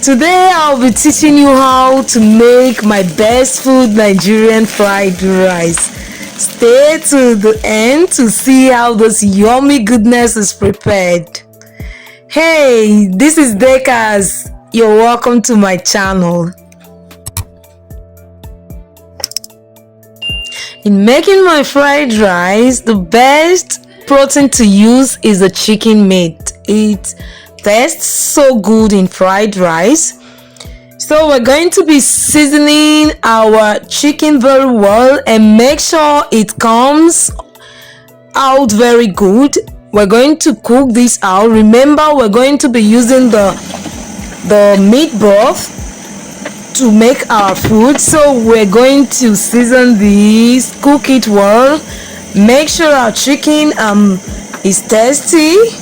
Today I'll be teaching you how to make my best food, Nigerian fried rice. Stay to the end to see how this yummy goodness is prepared. Hey, this is Dekas. You're welcome to my channel. In making my fried rice, the best protein to use is the chicken meat. It tastes so good in fried rice. So we're going to be seasoning our chicken very well and make sure it comes out very good. We're going to cook this out. Remember, we're going to be using the meat broth to make our food. So we're going to season this, cook it well, make sure our chicken is tasty.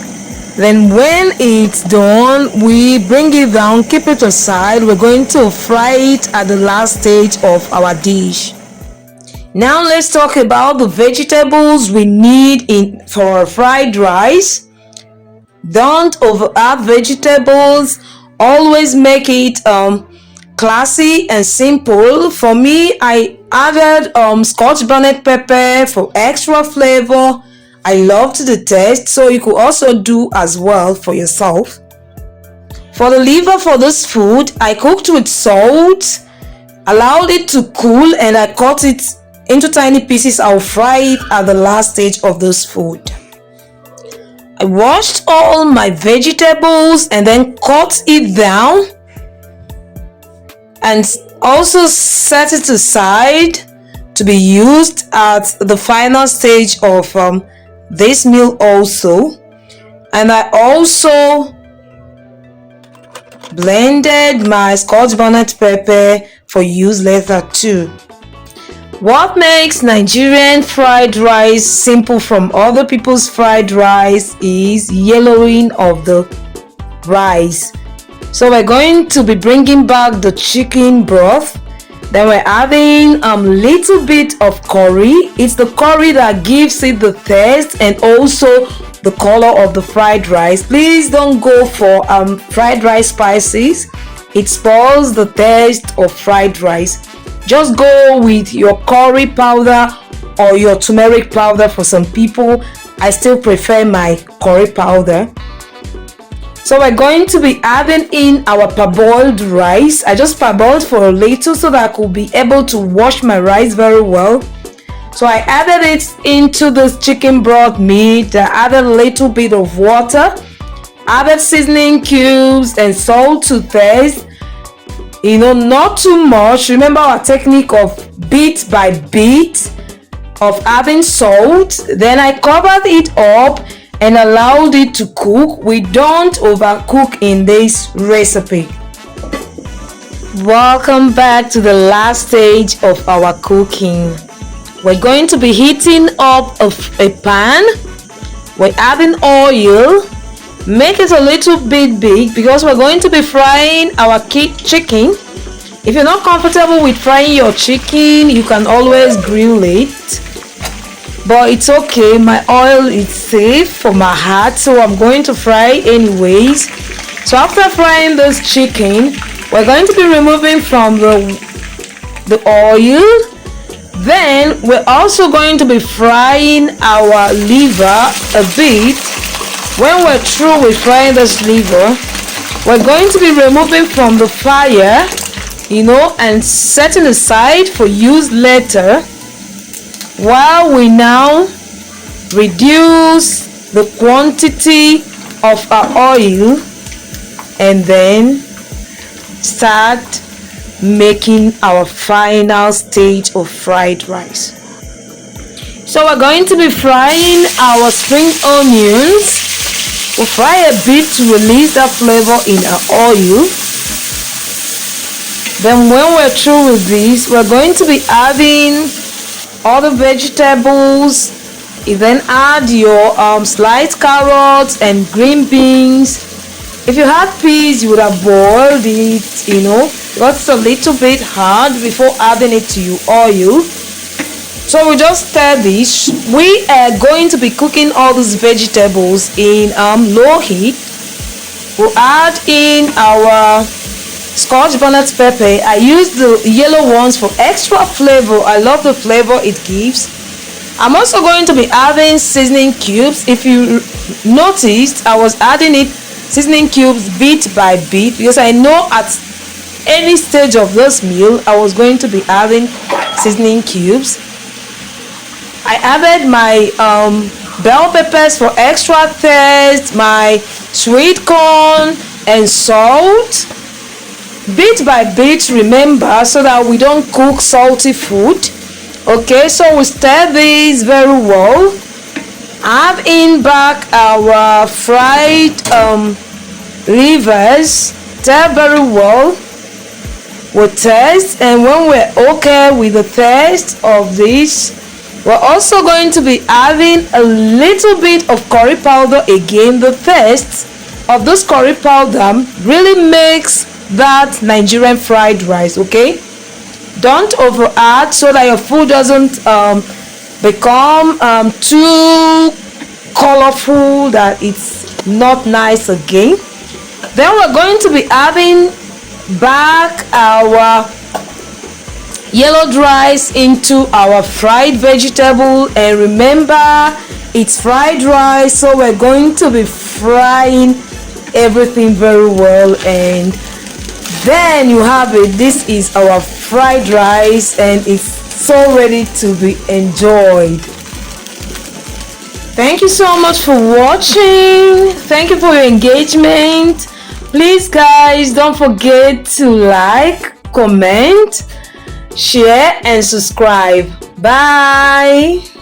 Then when it's done, we bring it down, keep it aside. We're going to fry it at the last stage of our dish. Now let's talk about the vegetables we need for our fried rice. Don't over add vegetables. Always make it classy and simple. For me, I added Scotch Bonnet Pepper for extra flavor. I loved the taste, so you could also do as well for yourself. For the liver for this food, I cooked with salt, allowed it to cool, and I cut it into tiny pieces. I'll fry it at the last stage of this food. I washed all my vegetables and then cut it down and also set it aside to be used at the final stage of this meal also. And I also blended my Scotch Bonnet Pepper for use later too. What makes Nigerian fried rice simple from other people's fried rice is yellowing of the rice. So we're going to be bringing back the chicken broth. Then we're adding a little bit of curry. It's the curry that gives it the taste and also the color of the fried rice. Please don't go for fried rice spices. It spoils the taste of fried rice. Just go with your curry powder or your turmeric powder for some people. I still prefer my curry powder. So we're going to be adding in our parboiled rice. I just parboiled for a little so that I could be able to wash my rice very well. So I added it into this chicken broth meat. I added a little bit of water, added seasoning cubes and salt to taste. Not too much. Remember our technique of bit by bit of adding salt. Then I covered it up and allowed it to cook. We don't overcook in this recipe. Welcome back to the last stage of our cooking. We're going to be heating up a pan. We're adding oil. Make it a little bit big because we're going to be frying our chicken. If you're not comfortable with frying your chicken, you can always grill it. But it's okay, my oil is safe for my heart, so I'm going to fry anyways. So after frying this chicken, we're going to be removing from the oil. Then we're also going to be frying our liver a bit. When we're through with frying this liver, we're going to be removing from the fire, and setting aside for use later, while we now reduce the quantity of our oil and then start making our final stage of fried rice. So we're going to be frying our spring onions. We'll fry a bit to release that flavor in our oil. Then when we're through with this, we're going to be adding all the vegetables. You then add your sliced carrots and green beans. If you had peas, you would have boiled it, because it's a little bit hard before adding it to your oil. So we just stir this. We are going to be cooking all these vegetables in low heat. We'll add in our Scotch Bonnet Pepper. I use the yellow ones for extra flavor. I love the flavor it gives. I'm also going to be adding seasoning cubes. If you noticed, I was adding it seasoning cubes bit by bit because I know at any stage of this meal I was going to be adding seasoning cubes. I added my bell peppers for extra taste, my sweet corn and salt bit by bit, remember, so that we don't cook salty food. Okay, so we stir this very well. Add in back our fried livers, stir very well. We taste, and when we're okay with the taste of this, we're also going to be adding a little bit of curry powder. Again, the taste of this curry powder really makes that Nigerian fried rice. Okay, don't over add so that your food doesn't become too colorful that it's not nice again. Then we're going to be adding back our yellow rice into our fried vegetable, and remember it's fried rice, so we're going to be frying everything very well, and then you have it. This is our fried rice and it's so ready to be enjoyed. Thank you so much for watching. Thank you for your engagement. Please guys, don't forget to like, comment, share and subscribe. Bye.